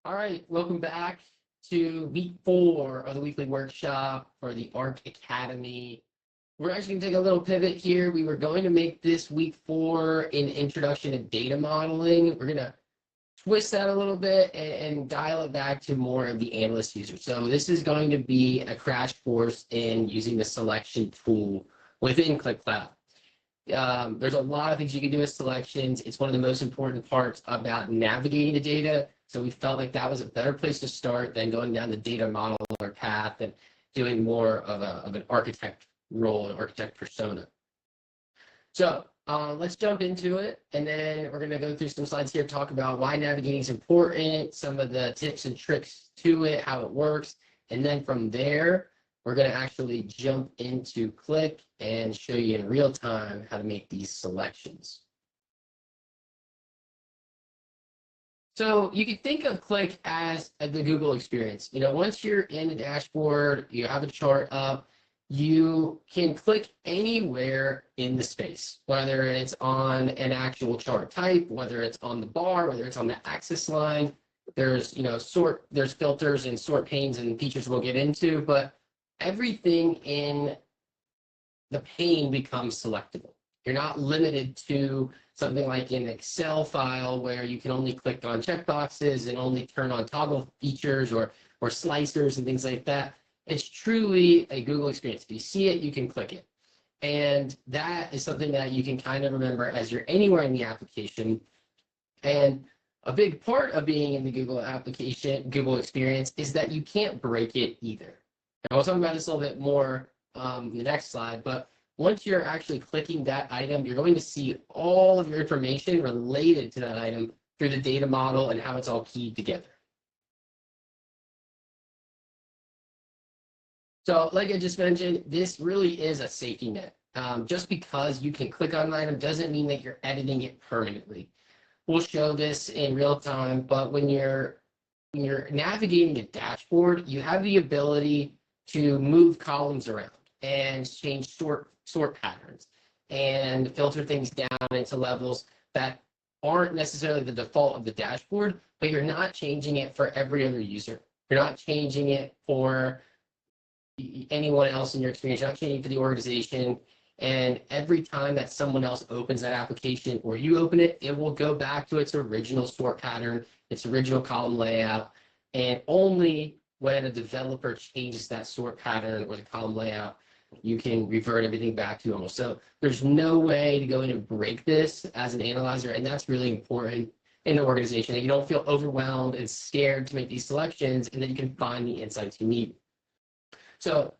All right, welcome back to week 4 of the weekly workshop for the ARC Academy. We're actually going to take a little pivot here. We were going to make this week 4 an introduction to data modeling. We're going to twist that a little bit and dial it back to more of the analyst user. So this is going to be a crash course in using the selection tool within Qlik. There's a lot of things you can do with selections. It's one of the most important parts about navigating the data. So we felt like that was a better place to start than going down the data modeler path and doing more of an architect role, an architect persona. So let's jump into it. And then we're going to go through some slides here, talk about why navigating is important, some of the tips and tricks to it, how it works. And then from there, we're going to actually jump into Qlik and show you in real time how to make these selections. So you can think of Qlik as the Google experience. You know, once you're in the dashboard, you have a chart up, you can click anywhere in the space, whether it's on an actual chart type, whether it's on the bar, whether it's on the axis line. There's, there's filters and sort panes and features we'll get into, but everything in the pane becomes selectable. You're not limited to something like an Excel file where you can only click on checkboxes and only turn on toggle features or slicers and things like that. It's truly a Google experience. If you see it, you can click it. And that is something that you can kind of remember as you're anywhere in the application. And a big part of being in the Google application, Google experience, is that you can't break it either. And we'll talk about this a little bit more in the next slide, but once you're actually clicking that item, you're going to see all of your information related to that item through the data model and how it's all keyed together. So like I just mentioned, this really is a safety net. Just because you can click on an item doesn't mean that you're editing it permanently. We'll show this in real time, but when you're navigating a dashboard, you have the ability to move columns around and change sort patterns and filter things down into levels that aren't necessarily the default of the dashboard, but you're not changing it for every other user. You're not changing it for anyone else in your experience. You're not changing it for the organization. And every time that someone else opens that application or you open it, it will go back to its original sort pattern, its original column layout. And only when a developer changes that sort pattern or the column layout, you can revert everything back to normal. So there's no way to go in and break this as an analyzer, and that's really important in the organization, that you don't feel overwhelmed and scared to make these selections, and that you can find the insights you need. So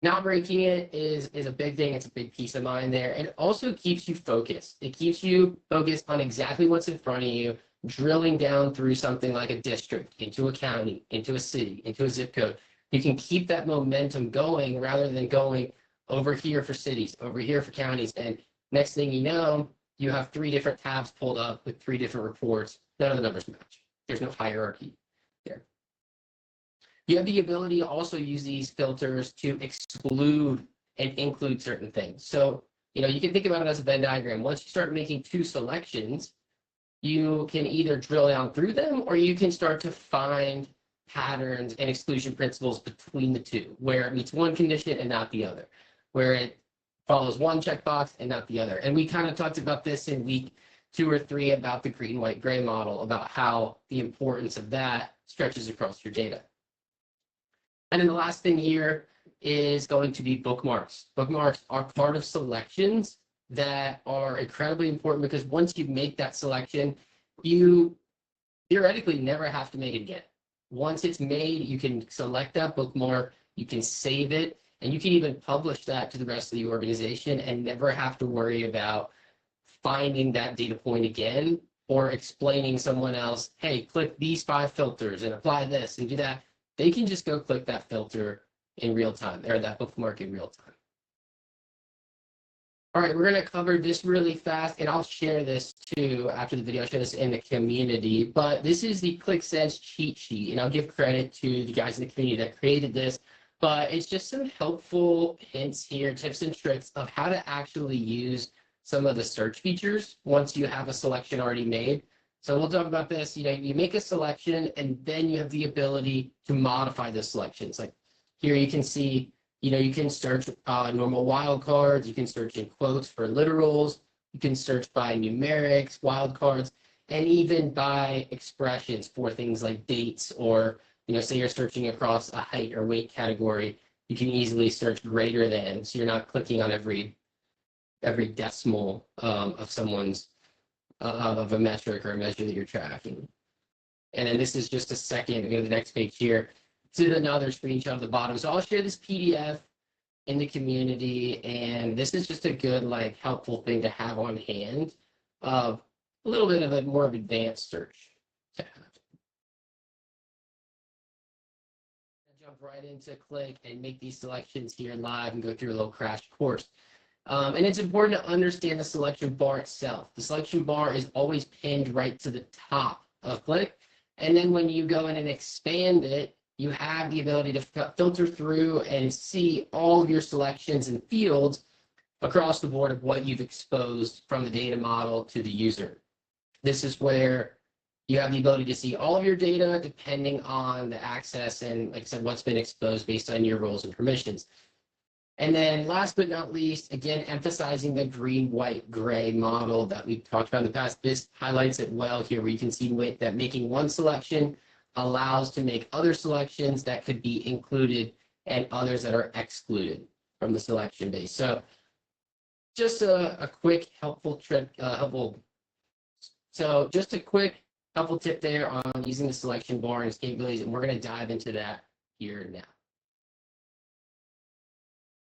not breaking it is a big thing. It's a big piece of mind there. And it also keeps you focused. It keeps you focused on exactly what's in front of you, drilling down through something like a district, into a county, into a city, into a zip code. You can keep that momentum going rather than going over here for cities, over here for counties. And next thing you know, you have 3 different tabs pulled up with 3 different reports. None of the numbers match. There's no hierarchy there. You have the ability to also use these filters to exclude and include certain things. So, you can think about it as a Venn diagram. Once you start making 2 selections, you can either drill down through them, or you can start to find patterns and exclusion principles between the 2, where it meets one condition and not the other, where it follows one checkbox and not the other. And we kind of talked about this in week 2 or 3 about the green, white, gray model, about how the importance of that stretches across your data. And then the last thing here is going to be bookmarks. Bookmarks are part of selections that are incredibly important, because once you make that selection, you theoretically never have to make it again. Once it's made, you can select that bookmark, you can save it, and you can even publish that to the rest of the organization and never have to worry about finding that data point again or explaining someone else, hey, click these 5 filters and apply this and do that. They can just go click that filter in real time, or that bookmark in real time. All right, we're going to cover this really fast, and I'll share this too after the video. I'll share this in the community, but this is the Qlik Sense cheat sheet, and I'll give credit to the guys in the community that created this, but it's just some helpful hints here, tips and tricks of how to actually use some of the search features once you have a selection already made. So we'll talk about this. You make a selection and then you have the ability to modify the selections. Like here you can see, you can search normal wildcards. You can search in quotes for literals. You can search by numerics, wildcards, and even by expressions for things like dates or, say you're searching across a height or weight category, you can easily search greater than. So you're not clicking on every decimal of someone's of a metric or a measure that you're tracking. And then this is just a second. We go to the next page here. To another screenshot of the bottom. So I'll share this PDF in the community, and this is just a good, helpful thing to have on hand of a little bit of a more of advanced search to have. Jump right into Qlik and make these selections here live and go through a little crash course. And it's important to understand the selection bar itself. The selection bar is always pinned right to the top of Qlik. And then when you go in and expand it, you have the ability to filter through and see all of your selections and fields across the board of what you've exposed from the data model to the user. This is where you have the ability to see all of your data depending on the access and, like I said, what's been exposed based on your roles and permissions. And then last but not least, again, emphasizing the green, white, gray model that we've talked about in the past. This highlights it well here, where you can see that making one selection allows to make other selections that could be included and others that are excluded from the selection base. So just a quick, helpful trick, So just a quick, helpful tip there on using the selection bar and its capabilities, and we're going to dive into that here now.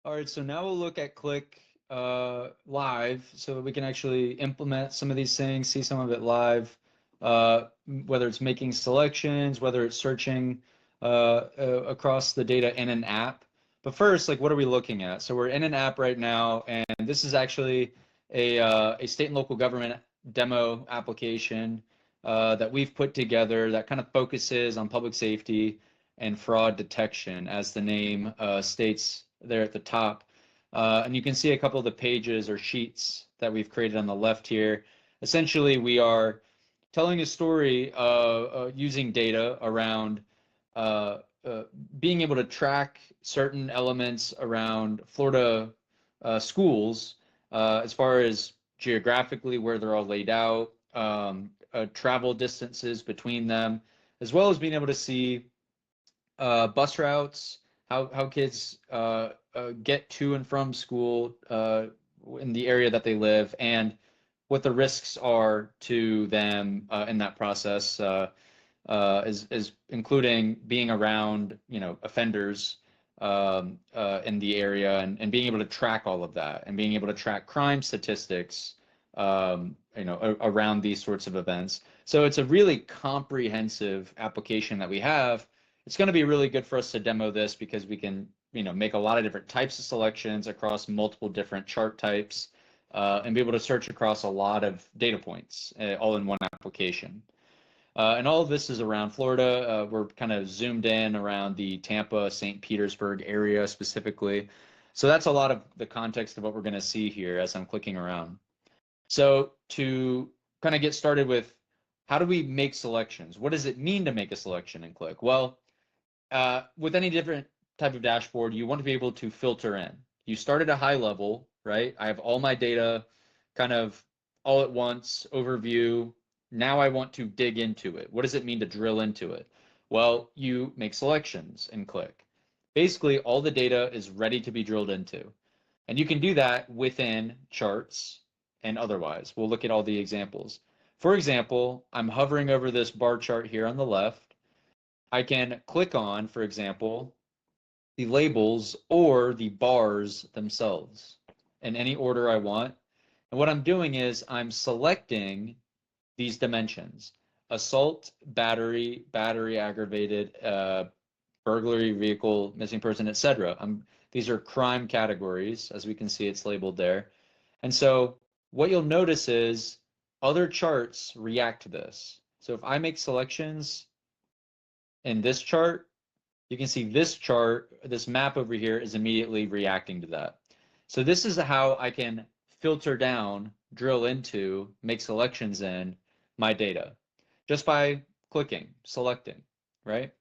All right, so now we'll look at Qlik live so that we can actually implement some of these things, see some of it live, whether it's making selections, whether it's searching across the data in an app. But first, what are we looking at? So we're in an app right now, and this is actually a state and local government demo application that we've put together that kind of focuses on public safety and fraud detection, as the name states there at the top. And you can see a couple of the pages or sheets that we've created on the left here. Essentially, we are telling a story using data around being able to track certain elements around Florida schools as far as geographically where they're all laid out, travel distances between them, as well as being able to see bus routes, how kids get to and from school in the area that they live, and what the risks are to them in that process, is including being around offenders in the area, and being able to track all of that, and being able to track crime statistics around these sorts of events. So it's a really comprehensive application that we have. It's going to be really good for us to demo this because we can, make a lot of different types of selections across multiple different chart types, and be able to search across a lot of data points all in one application. And all of this is around Florida. We're kind of zoomed in around the Tampa, St. Petersburg area specifically. So that's a lot of the context of what we're going to see here as I'm clicking around. So to kind of get started with, how do we make selections? What does it mean to make a selection in Qlik? Well, with any different type of dashboard, you want to be able to filter in. You start at a high level, right? I have all my data kind of all at once, overview. Now I want to dig into it. What does it mean to drill into it? Well, you make selections in Qlik. Basically, all the data is ready to be drilled into. And you can do that within charts and otherwise. We'll look at all the examples. For example, I'm hovering over this bar chart here on the left. I can click on, for example, the labels or the bars themselves in any order I want. And what I'm doing is I'm selecting these dimensions: assault, battery, battery aggravated, burglary, vehicle, missing person, etc. These are crime categories. As we can see, it's labeled there. And so what you'll notice is other charts react to this. So if I make selections in this chart, you can see this chart, this map over here, is immediately reacting to that. So this is how I can filter down, drill into, make selections in my data. just by clicking, selecting, right?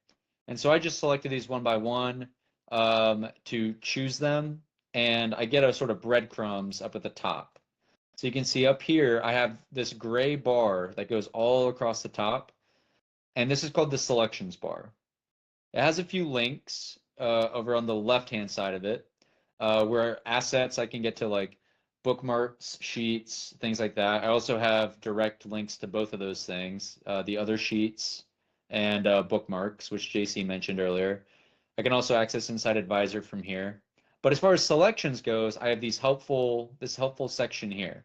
And so I just selected these one by one to choose them, and I get a sort of breadcrumbs up at the top. So you can see up here, I have this gray bar that goes all across the top, and this is called the selections bar. It has a few links over on the left-hand side of it, where assets I can get to like bookmarks, sheets, things like that. I also have direct links to both of those things, the other sheets and bookmarks, which JC mentioned earlier. I can also access Inside Advisor from here. But as far as selections goes, I have this helpful section here.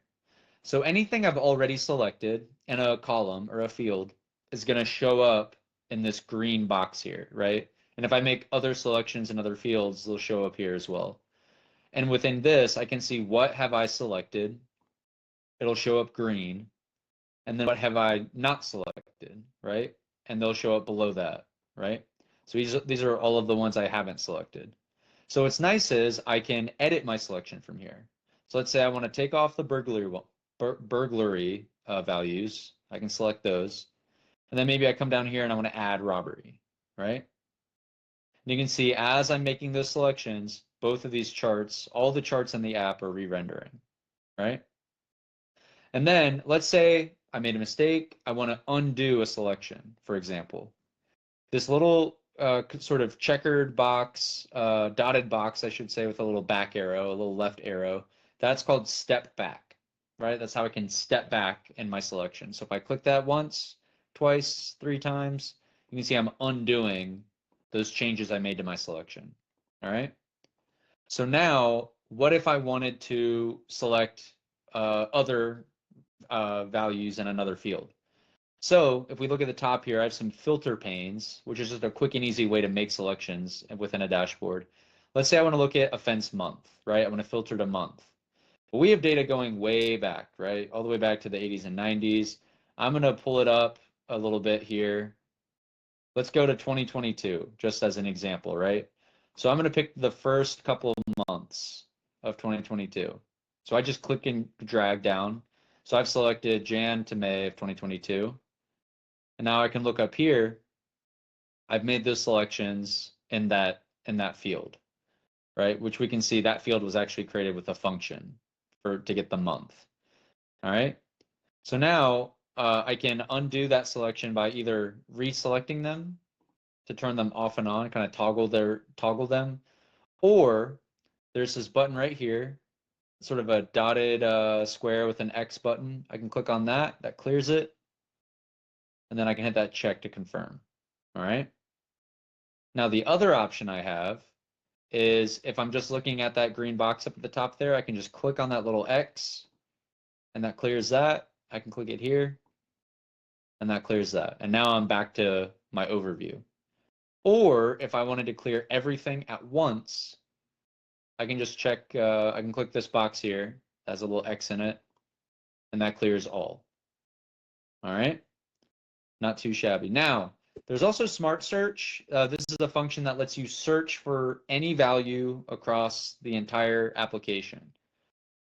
So anything I've already selected in a column or a field is going to show up in this green box here, right? And if I make other selections in other fields, they'll show up here as well. And within this, I can see what have I selected. It'll show up green. And then what have I not selected, right? And they'll show up below that, right? So these are all of the ones I haven't selected. So what's nice is I can edit my selection from here. So let's say I want to take off the burglary values. I can select those. And then maybe I come down here and I want to add robbery, right? And you can see as I'm making those selections, both of these charts, all the charts in the app are re-rendering, right? And then let's say I made a mistake. I want to undo a selection, for example. This little sort of checkered box, dotted box, I should say, with a little back arrow, a little left arrow, that's called step back, right? That's how I can step back in my selection. So if I click that once, twice, 3 times, you can see I'm undoing those changes I made to my selection, all right? So now, what if I wanted to select other values in another field? So if we look at the top here, I have some filter panes, which is just a quick and easy way to make selections within a dashboard. Let's say I want to look at offense month, right? I want to filter to month. Well, we have data going way back, right? All the way back to the 80s and 90s. I'm going to pull it up a little bit here. Let's go to 2022, just as an example, right? So I'm going to pick the first couple of months of 2022. So I just click and drag down. So I've selected Jan to May of 2022. And now I can look up here. I've made those selections in that field, right? Which we can see that field was actually created with a function to get the month. All right. So now I can undo that selection by either reselecting them to turn them off and on, kind of toggle them, or there's this button right here, sort of a dotted square with an X button. I can click on that. That clears it. And then I can hit that check to confirm. All right. Now the other option I have is if I'm just looking at that green box up at the top there, I can just click on that little X and that clears that. I can click it here and that clears that. And now I'm back to my overview. Or if I wanted to clear everything at once, I can just check, I can click this box here, that has a little X in it, and that clears all. All right. Not too shabby. Now, there's also Smart Search. This is a function that lets you search for any value across the entire application.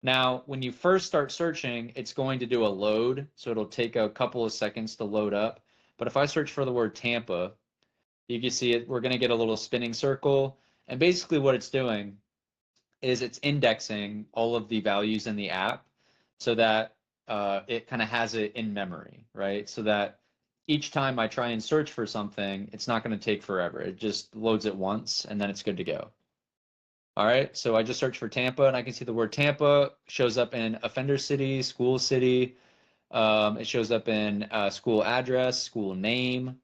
Now, when you first start searching, it's going to do a load, so it'll take a couple of seconds to load up. But if I search for the word Tampa, you can see it. We're going to get a little spinning circle. And basically what it's doing is it's indexing all of the values in the app so that it kind of has it in memory, right? So that each time I try and search for something, it's not going to take forever. It just loads it once and then it's good to go. All right, so I just search for Tampa and I can see the word Tampa shows up in offender city, school city. It shows up in school address, school name,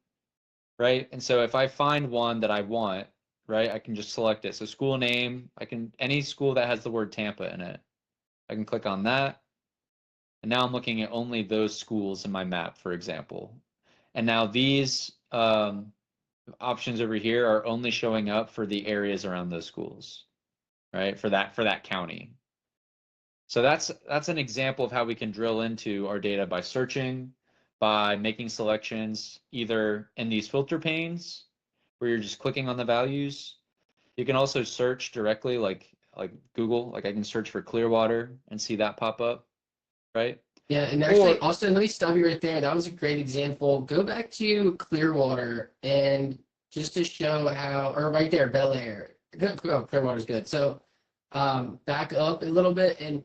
right? And so if I find one that I want, right, I can just select it. So school name, any school that has the word Tampa in it, I can click on that. And now I'm looking at only those schools in my map, for example. And now these options over here are only showing up for the areas around those schools, right? For that county. So that's an example of how we can drill into our data by searching, by making selections either in these filter panes where you're just clicking on the values. You can also search directly like Google, like I can search for Clearwater and see that pop up. right? Yeah, and actually, Or Austin, let me stop you right there. That was a great example. Go back to Clearwater and just to show how, or right there, Bel Air. Oh, Clearwater's good. So back up a little bit and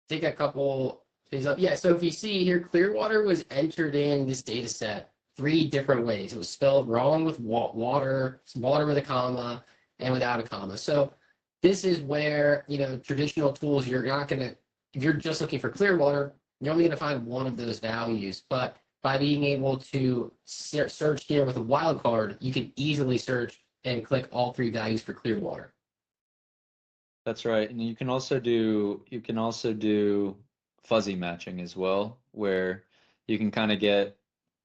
take a couple things up. Yeah, so if you see here, Clearwater was entered in this data set three different ways. It was spelled wrong with water, water with a comma, and without a comma. So this is where, traditional tools, you're not going to, if you're just looking for Clearwater, you're only going to find one of those values. But by being able to search here with a wildcard, you can easily search and click all three values for Clearwater. that's right. And you can also do fuzzy matching as well, where you can kind of get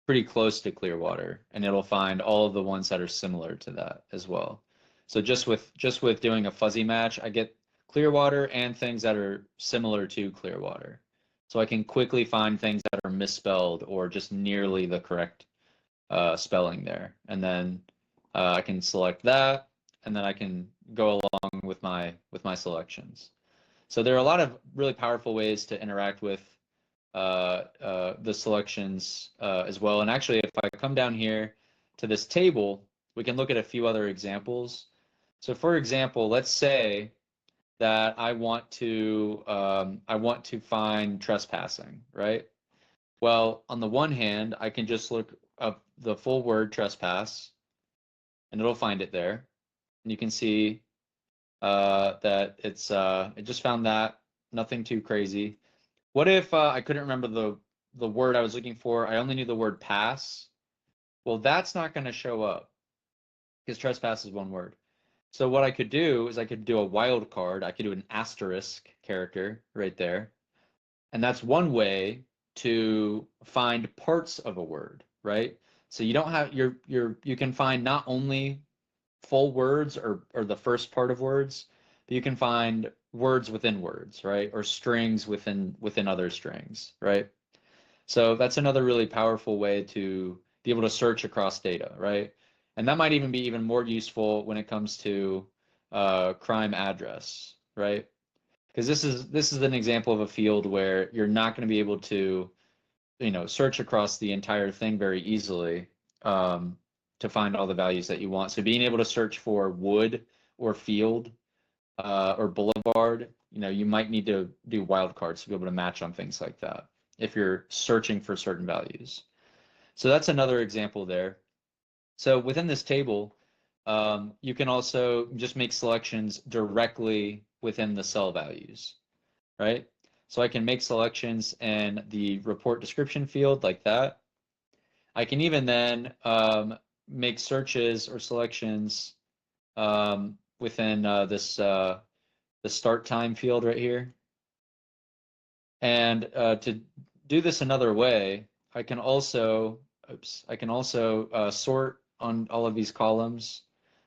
pretty close to Clearwater and it'll find all of the ones that are similar to that as well. So just with doing a fuzzy match, I get Clearwater and things that are similar to Clearwater. So I can quickly find things that are misspelled or just nearly the correct spelling there. And then I can select that, and then I can go along with my selections. So there are a lot of really powerful ways to interact with the selections as well. And actually, if I come down here to this table, we can look at a few other examples. So for example, let's say that I want to find trespassing, right? Well, on the one hand, I can just look up the full word trespass, and it'll find it there. And you can see that it just found that, nothing too crazy. What if I couldn't remember the word I was looking for? I only knew the word pass. Well, that's not going to show up because trespass is one word. So what I could do is I could do a wild card. I could do an asterisk character right there. And that's one way to find parts of a word, right? So you don't have you can find not only full words or the first part of words, but you can find words within words, right? Or strings within other strings, right? So that's another really powerful way to be able to search across data, right? And that might even be even more useful when it comes to crime address, right? Because this is an example of a field where you're not going to be able to, search across the entire thing very easily to find all the values that you want. So being able to search for wood or field or boulevard, you might need to do wildcards to be able to match on things like that if you're searching for certain values. So that's another example there. So within this table, you can also just make selections directly within the cell values, right? So I can make selections in the report description field like that. I can even then make searches or selections within the start time field right here. And to do this another way, I can also sort on all of these columns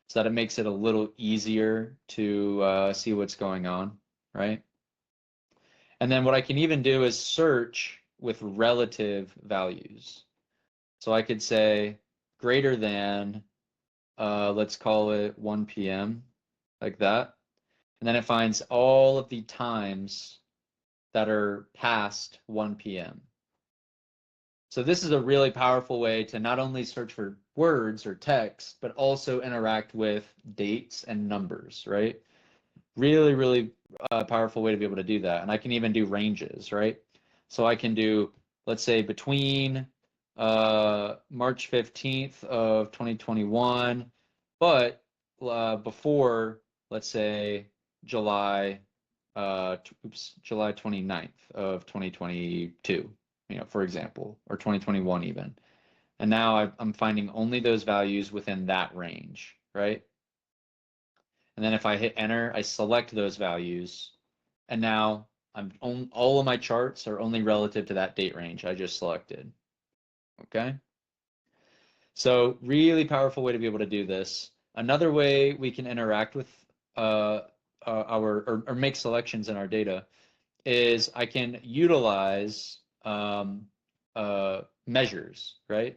so that it makes it a little easier to see what's going on, right? And then what I can even do is search with relative values. So I could say greater than, let's call it 1 p.m., like that. And then it finds all of the times that are past 1 p.m. So this is a really powerful way to not only search for words or text, but also interact with dates and numbers, right? Really, really powerful way to be able to do that. And I can even do ranges, right? So I can do, let's say, between March 15th of 2021, but before, let's say, July July 29th of 2022, for example, or 2021 even. And now I'm finding only those values within that range, right? And then if I hit enter, I select those values, and now all of my charts are only relative to that date range I just selected. Okay? So really powerful way to be able to do this. Another way we can interact with or make selections in our data is I can utilize measures, right?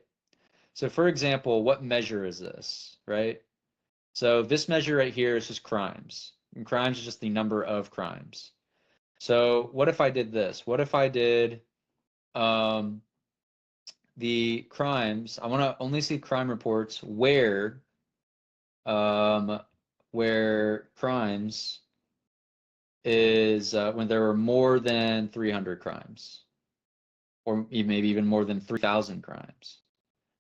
So for example, what measure is this, right? So this measure right here is just crimes. And crimes is just the number of crimes. So what if I did this? What if I did the crimes? I want to only see crime reports where crimes is when there were more than 300 crimes, or maybe even more than 3,000 crimes.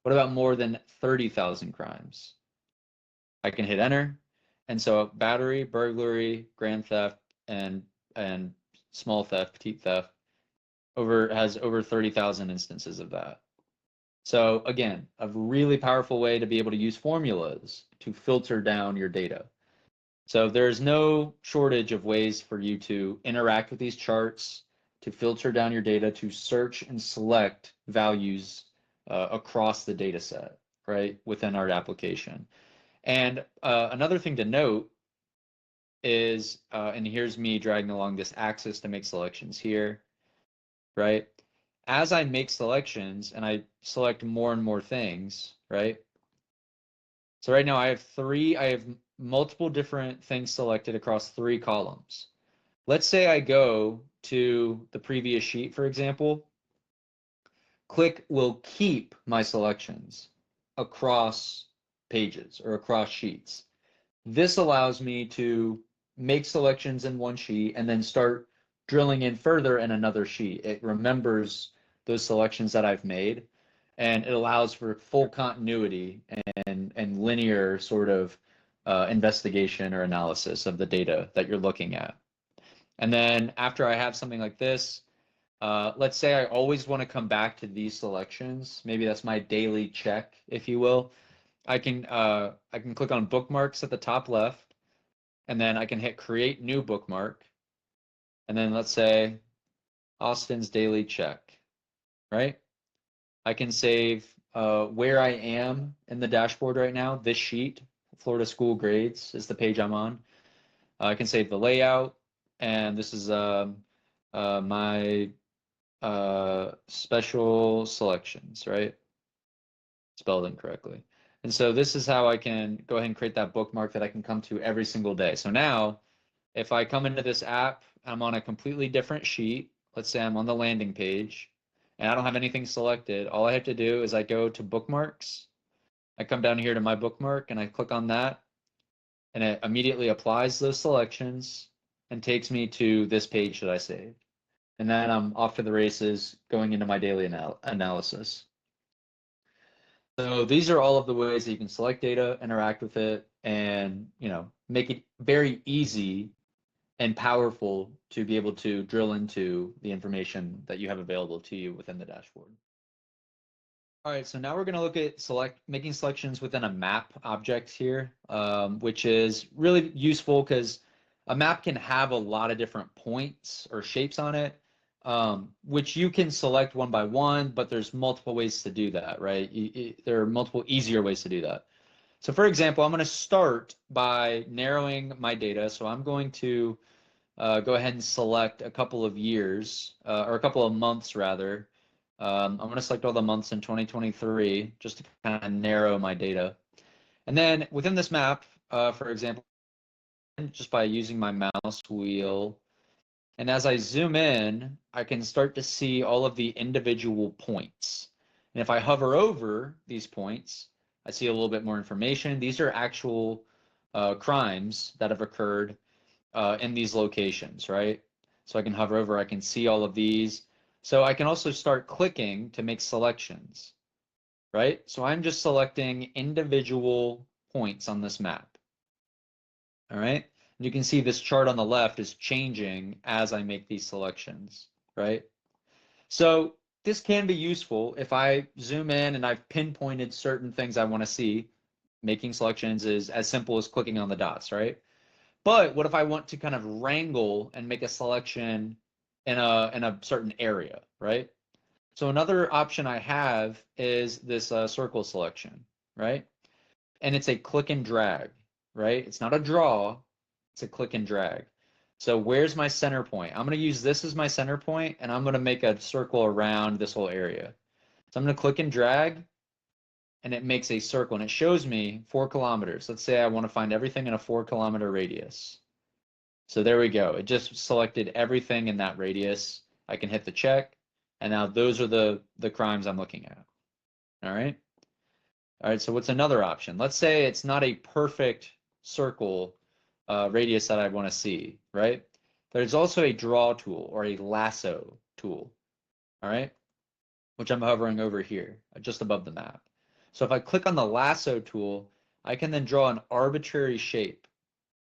What about more than 30,000 crimes? I can hit enter. And so battery, burglary, grand theft, and small theft, petite theft has over 30,000 instances of that. So again, a really powerful way to be able to use formulas to filter down your data. So there's no shortage of ways for you to interact with these charts, to filter down your data, to search and select values across the data set, right, within our application. And another thing to note is, and here's me dragging along this axis to make selections here, right? As I make selections and I select more and more things, right? So right now I have multiple different things selected across 3 columns. Let's say I go to the previous sheet, for example. Qlik will keep my selections across pages or across sheets. This allows me to make selections in one sheet and then start drilling in further in another sheet. It remembers those selections that I've made, and it allows for full continuity and linear sort of investigation or analysis of the data that you're looking at. And then after I have something like this, let's say I always want to come back to these selections. Maybe that's my daily check, if you will. I can click on bookmarks at the top left, and then I can hit create new bookmark. And then let's say Austin's daily check, right? I can save where I am in the dashboard right now. This sheet, Florida School Grades, is the page I'm on. I can save the layout, and this is my special selections, right? Spelled incorrectly. And so this is how I can go ahead and create that bookmark that I can come to every single day. So now, if I come into this app, I'm on a completely different sheet. Let's say I'm on the landing page, and I don't have anything selected. All I have to do is I go to bookmarks. I come down here to my bookmark, and I click on that, and it immediately applies those selections and takes me to this page that I saved. And then I'm off to the races going into my daily analysis. So these are all of the ways that you can select data, interact with it, and make it very easy and powerful to be able to drill into the information that you have available to you within the dashboard. All right, so now we're going to look at making selections within a map object here, which is really useful because a map can have a lot of different points or shapes on it, which you can select one by one, but there's multiple ways to do that, right? There are multiple easier ways to do that. So for example, I'm going to start by narrowing my data. So I'm going to go ahead and select a couple of years, or a couple of months rather. I'm going to select all the months in 2023 just to kind of narrow my data. And then within this map, for example, just by using my mouse wheel, and as I zoom in, I can start to see all of the individual points. And if I hover over these points, I see a little bit more information. These are actual crimes that have occurred in these locations, right? So I can hover over, I can see all of these. So I can also start clicking to make selections, right? So I'm just selecting individual points on this map. All right. And you can see this chart on the left is changing as I make these selections, right? So this can be useful if I zoom in and I've pinpointed certain things I want to see. Making selections is as simple as clicking on the dots, right? But what if I want to kind of wrangle and make a selection in a certain area, right? So another option I have is this circle selection, right? And it's a click and drag, right? It's not a draw, it's a click and drag. So where's my center point? I'm going to use this as my center point, and I'm going to make a circle around this whole area. So I'm going to click and drag, and it makes a circle, and it shows me 4 kilometers. Let's say I want to find everything in a 4 kilometer radius. So there we go. It just selected everything in that radius. I can hit the check, and now those are the crimes I'm looking at. All right. All right, so what's another option? Let's say it's not a perfect circle radius that I want to see, right? There's also a draw tool or a lasso tool, all right? Which I'm hovering over here, just above the map. So if I click on the lasso tool, I can then draw an arbitrary shape,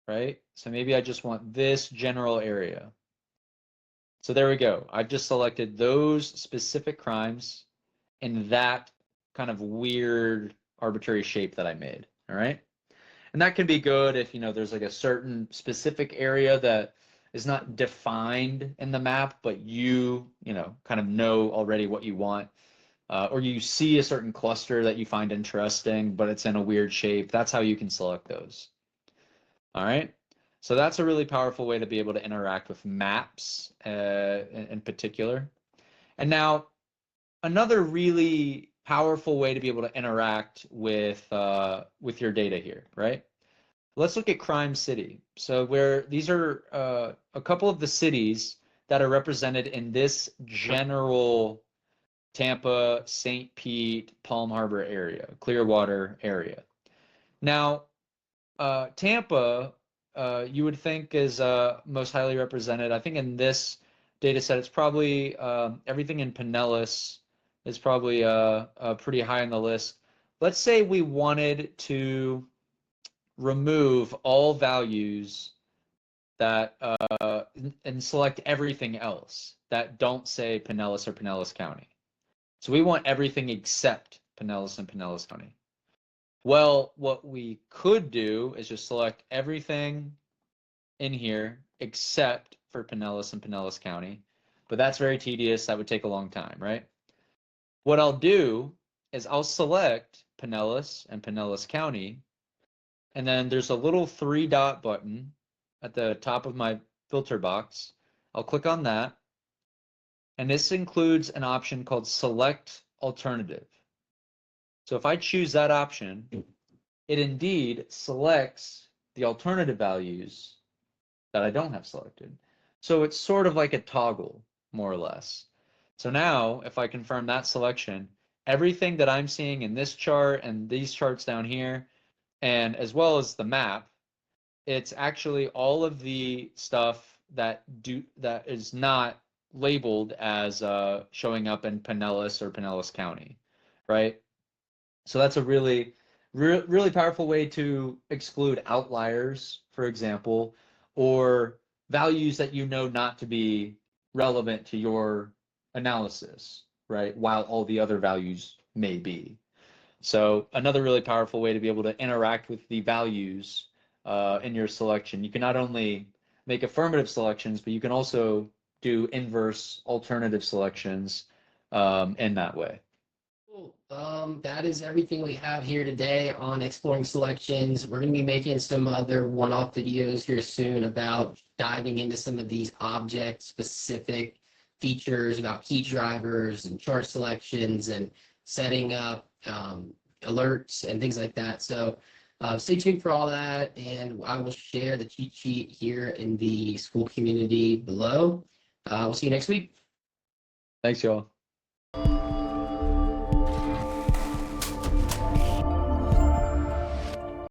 right? So maybe I just want this general area. So there we go. I've just selected those specific crimes in that kind of weird arbitrary shape that I made, all right? And that can be good if, there's like a certain specific area that is not defined in the map, but kind of know already what you want. Or you see a certain cluster that you find interesting, but it's in a weird shape. That's how you can select those. All right. So that's a really powerful way to be able to interact with maps in particular. And now another really powerful way to be able to interact with your data here, right? Let's look at Crime City. So these are a couple of the cities that are represented in this general Tampa, St. Pete, Palm Harbor area, Clearwater area. Now, Tampa, you would think is most highly represented. I think in this data set, it's probably everything in Pinellas is probably pretty high on the list. Let's say we wanted to remove all values that and select everything else that don't say Pinellas or Pinellas County. So we want everything except Pinellas and Pinellas County. Well, what we could do is just select everything in here except for Pinellas and Pinellas County, but that's very tedious. That would take a long time, right? What I'll do is I'll select Pinellas and Pinellas County, and then there's a little 3-dot button at the top of my filter box. I'll click on that, and this includes an option called Select Alternative. So if I choose that option, it indeed selects the alternative values that I don't have selected. So it's sort of like a toggle, more or less. So now, if I confirm that selection, everything that I'm seeing in this chart and these charts down here, and as well as the map, it's actually all of the stuff that is not labeled as showing up in Pinellas or Pinellas County, right? So that's a really powerful way to exclude outliers, for example, or values that you know not to be relevant to your analysis, right? While all the other values may be. So another really powerful way to be able to interact with the values in your selection. You can not only make affirmative selections, but you can also do inverse alternative selections in that way. Cool. That is everything we have here today on exploring selections. We're going to be making some other one-off videos here soon about diving into some of these object-specific features about key drivers and chart selections and setting up alerts and things like that. So stay tuned for all that, and I will share the cheat sheet here in the school community below. We'll see you next week. Thanks, y'all.